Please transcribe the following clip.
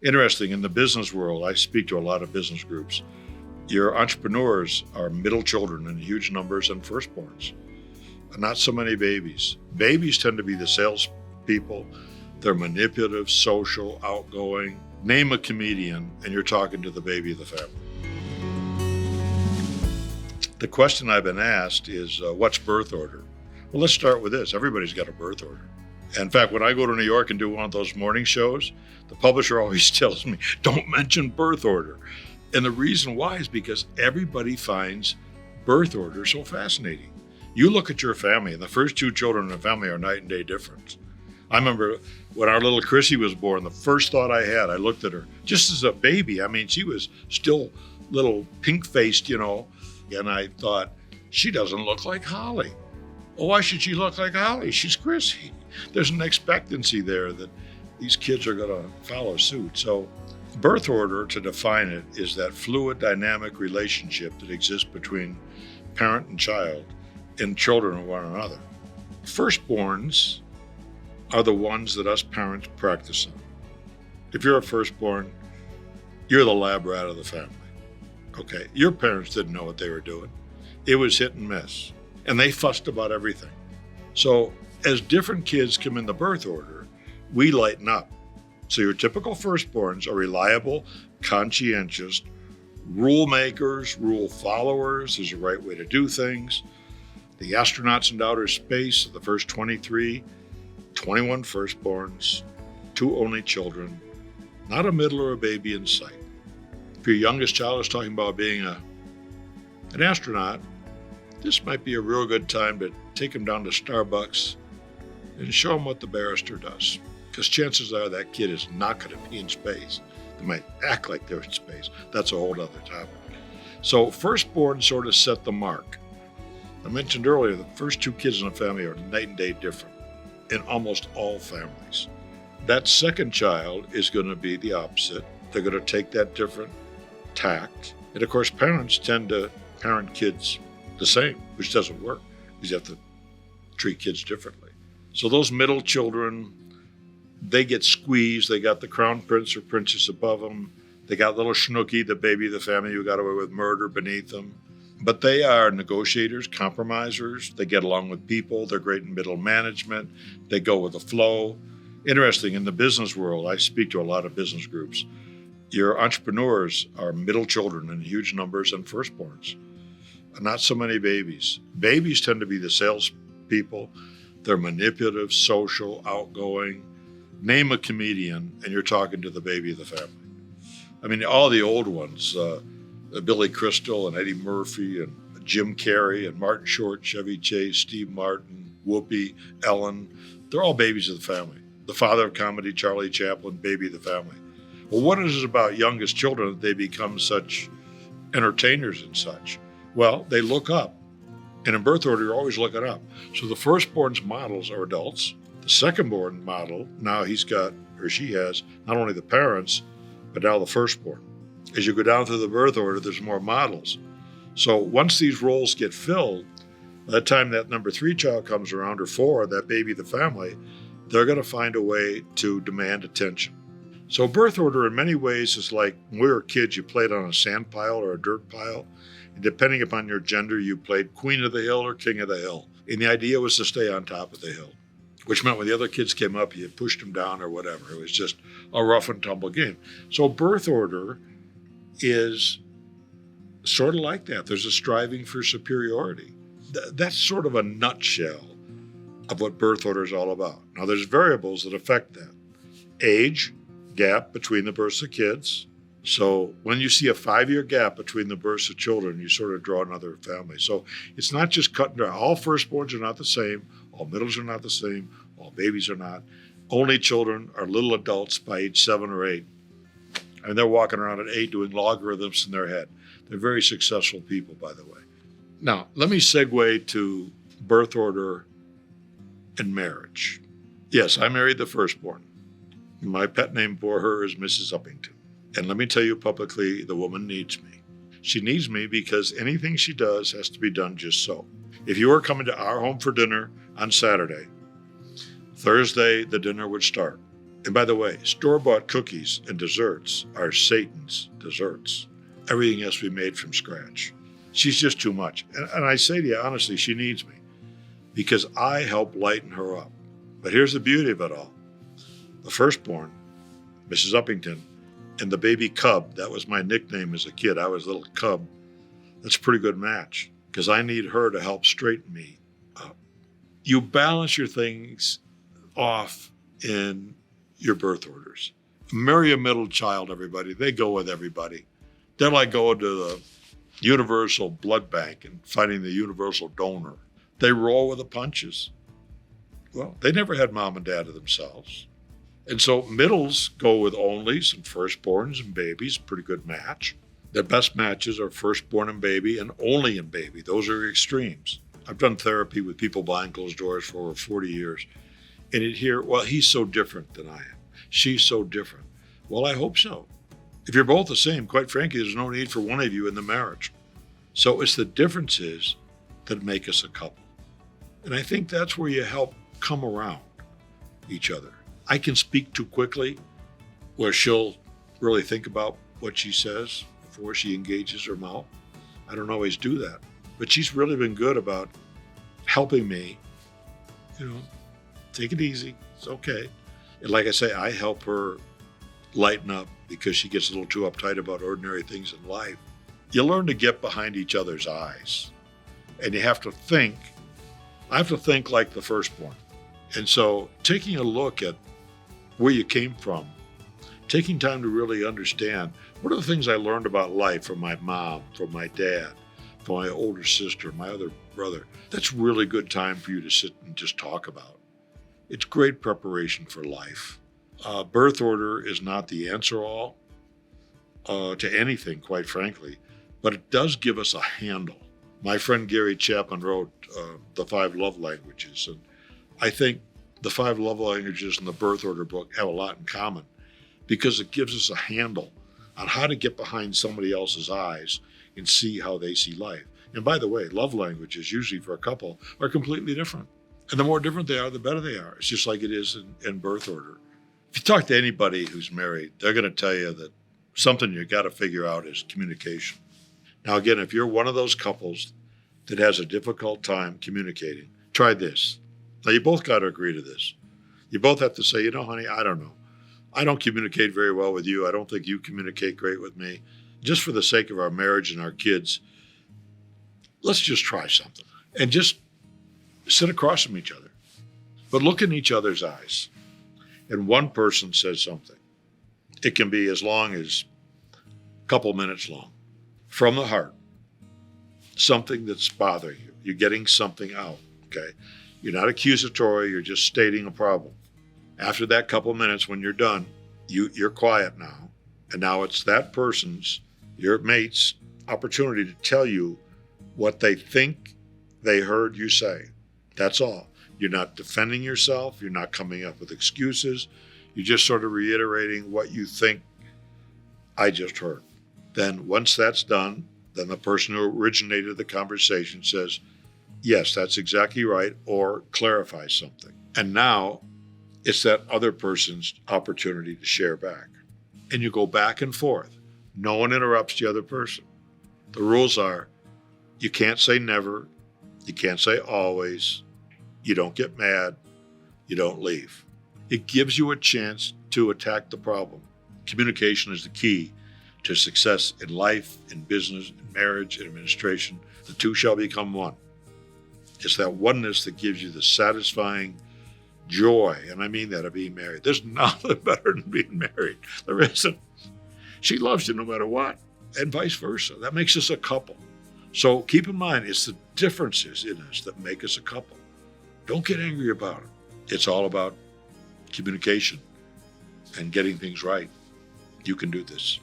Interesting, in the business world, I speak to a lot of business groups. Your entrepreneurs are middle children in huge numbers and firstborns. Not so many babies. Babies tend to be the salespeople. They're manipulative, social, outgoing. Name a comedian, and you're talking to the baby of the family. The question I've been asked is, what's birth order? Well, let's start with this. Everybody's got a birth order. In fact, when I go to New York and do one of those morning shows, the publisher always tells me, don't mention birth order. And the reason why is because everybody finds birth order so fascinating. You look at your family, and the first two children in the family are night and day difference. I remember when our little Chrissy was born, the first thought I had, I looked at her just as a baby. I mean, she was still little pink-faced, and I thought, she doesn't look like Holly. Oh, why should she look like Holly? She's Chrissy. There's an expectancy there that these kids are going to follow suit. So birth order, to define it, is that fluid, dynamic relationship that exists between parent and child and children of one another. Firstborns are the ones that us parents practice on. If you're a firstborn, you're the lab rat of the family. Okay, your parents didn't know what they were doing. It was hit and miss, and they fussed about everything. So as different kids come in the birth order, we lighten up. So your typical firstborns are reliable, conscientious, rule makers, rule followers. There's a right way to do things. The astronauts in outer space, the first 23, 21 firstborns, 2 only children, not a middle or a baby in sight. If your youngest child is talking about being an astronaut, this might be a real good time to take them down to Starbucks and show them what the barrister does. Because chances are that kid is not going to be in space. They might act like they're in space. That's a whole other topic. So firstborn sort of set the mark. I mentioned earlier, the first 2 kids in the family are night and day different in almost all families. That second child is going to be the opposite. They're going to take that different tact. And of course, parents tend to parent kids the same, which doesn't work because you have to treat kids differently. So those middle children, they get squeezed. They got the crown prince or princess above them. They got little Schnooky, the baby of the family who got away with murder, beneath them. But they are negotiators, compromisers. They get along with people. They're great in middle management. They go with the flow. Interesting, in the business world, I speak to a lot of business groups. Your entrepreneurs are middle children in huge numbers and firstborns. Not so many babies. Babies tend to be the salespeople. They're manipulative, social, outgoing. Name a comedian, and you're talking to the baby of the family. I mean, all the old ones, Billy Crystal and Eddie Murphy and Jim Carrey and Martin Short, Chevy Chase, Steve Martin, Whoopi, Ellen, they're all babies of the family. The father of comedy, Charlie Chaplin, baby of the family. Well, what is it about youngest children that they become such entertainers and such? Well, they look up. And in birth order, you're always looking up. So the firstborn's models are adults. The secondborn model, now he's got, or she has, not only the parents, but now the firstborn. As you go down through the birth order, there's more models. So once these roles get filled, by the time that number 3 child comes around, or 4, that baby of the family, they're going to find a way to demand attention. So birth order in many ways is like when we were kids, you played on a sand pile or a dirt pile. And depending upon your gender, you played queen of the hill or king of the hill. And the idea was to stay on top of the hill, which meant when the other kids came up, you pushed them down or whatever. It was just a rough and tumble game. So birth order is sort of like that. There's a striving for superiority. That's sort of a nutshell of what birth order is all about. Now, there's variables that affect that. Age, gap between the births of kids. So when you see a 5-year gap between the births of children, you sort of draw another family. So it's not just cut and dry. All firstborns are not the same. All middles are not the same. All babies are not. Only children are little adults by age 7 or 8. And they're walking around at 8 doing logarithms in their head. They're very successful people, by the way. Now, let me segue to birth order and marriage. Yes, I married the firstborn. My pet name for her is Mrs. Uppington. And let me tell you publicly, the woman needs me. She needs me because anything she does has to be done just so. If you were coming to our home for dinner on Saturday, Thursday, the dinner would start. And by the way, store-bought cookies and desserts are Satan's desserts. Everything has to be made from scratch. She's just too much. And I say to you, honestly, she needs me because I help lighten her up. But here's the beauty of it all. The firstborn, Mrs. Uppington, and the baby cub, that was my nickname as a kid. I was a little cub. That's a pretty good match because I need her to help straighten me up. You balance your things off in your birth orders. Marry a middle child, everybody. They go with everybody. They're like going to the universal blood bank and finding the universal donor. They roll with the punches. Well, they never had mom and dad to themselves. And so middles go with onlys and firstborns and babies, pretty good match. The best matches are firstborn and baby and only and baby. Those are extremes. I've done therapy with people behind closed doors for over 40 years. And you'd hear, well, he's so different than I am. She's so different. Well, I hope so. If you're both the same, quite frankly, there's no need for one of you in the marriage. So it's the differences that make us a couple. And I think that's where you help come around each other. I can speak too quickly where she'll really think about what she says before she engages her mouth. I don't always do that. But she's really been good about helping me, take it easy. It's okay. And like I say, I help her lighten up because she gets a little too uptight about ordinary things in life. You learn to get behind each other's eyes. And you have to think. I have to think like the firstborn. And so taking a look at where you came from, taking time to really understand what are the things I learned about life from my mom, from my dad, from my older sister, my other brother. That's really good time for you to sit and just talk about. It's great preparation for life. Birth order is not the answer all to anything, quite frankly, but it does give us a handle. My friend Gary Chapman wrote The 5 Love Languages, and I think the 5 Love Languages and the Birth Order book have a lot in common because it gives us a handle on how to get behind somebody else's eyes and see how they see life. And by the way, love languages, usually for a couple, are completely different. And the more different they are, the better they are. It's just like it is in birth order. If you talk to anybody who's married, they're going to tell you that something you got to figure out is communication. Now, again, if you're one of those couples that has a difficult time communicating, try this. Now, you both got to agree to this. You both have to say, honey, I don't know. I don't communicate very well with you. I don't think you communicate great with me. Just for the sake of our marriage and our kids, let's just try something. And just sit across from each other. But look in each other's eyes. And one person says something. It can be as long as a couple minutes long. From the heart. Something that's bothering you. You're getting something out, okay? You're not accusatory. You're just stating a problem. After that couple minutes, when you're done, you're quiet now. And now it's that person's, your mate's, opportunity to tell you what they think they heard you say. That's all. You're not defending yourself. You're not coming up with excuses. You're just sort of reiterating what you think I just heard. Then once that's done, then the person who originated the conversation says, yes, that's exactly right, or clarifies something. And now it's that other person's opportunity to share back. And you go back and forth. No one interrupts the other person. The rules are, you can't say never, you can't say always, you don't get mad, you don't leave. It gives you a chance to attack the problem. Communication is the key to success in life, in business, in marriage, in administration. The two shall become one. It's that oneness that gives you the satisfying joy, and I mean that, of being married. There's nothing better than being married. There isn't. She loves you no matter what, and vice versa. That makes us a couple. So keep in mind, it's the differences in us that make us a couple. Don't get angry about it. It's all about communication and getting things right. You can do this.